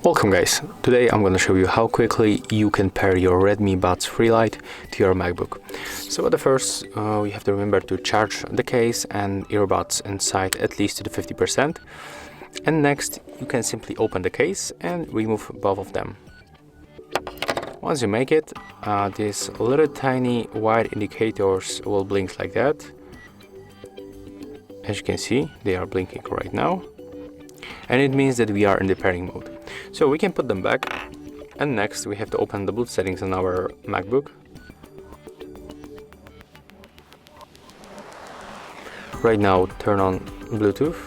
Welcome guys, today I'm going to show you how quickly you can pair your Redmi Buds Free Lite to your MacBook. So at the first, you have to remember to charge the case and earbuds inside at least to the 50%. And next, you can simply open the case and remove both of them. Once you make it, these little tiny white indicators will blink like that. As you can see, they are blinking right now. And it means that we are in the pairing mode. So we can put them back, and next we have to open the boot settings on our MacBook. Right now, turn on Bluetooth.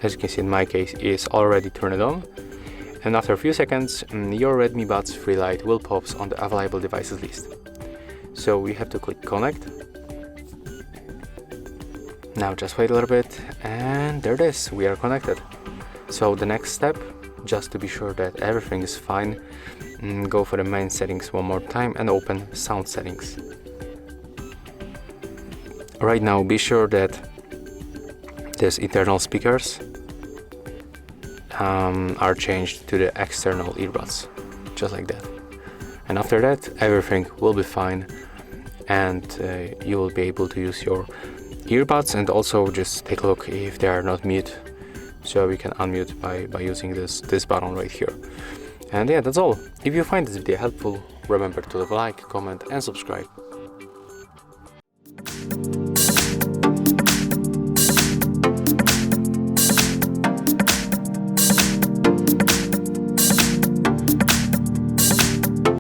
As you can see, in my case, it is already turned on. And after a few seconds, your Redmi Buds Free Lite will pop on the available devices list. So we have to click Connect. Now just wait a little bit, and there it is, we are connected. So the next step, just to be sure that everything is fine, go for the main settings one more time and open sound settings. Right now be sure that these internal speakers are changed to the external earbuds, just like that. And after that everything will be fine, and you will be able to use your earbuds, and also just take a look if they are not mute. So we can unmute by using this button right here. And yeah, that's all. If you find this video helpful, remember to leave a like, comment and subscribe.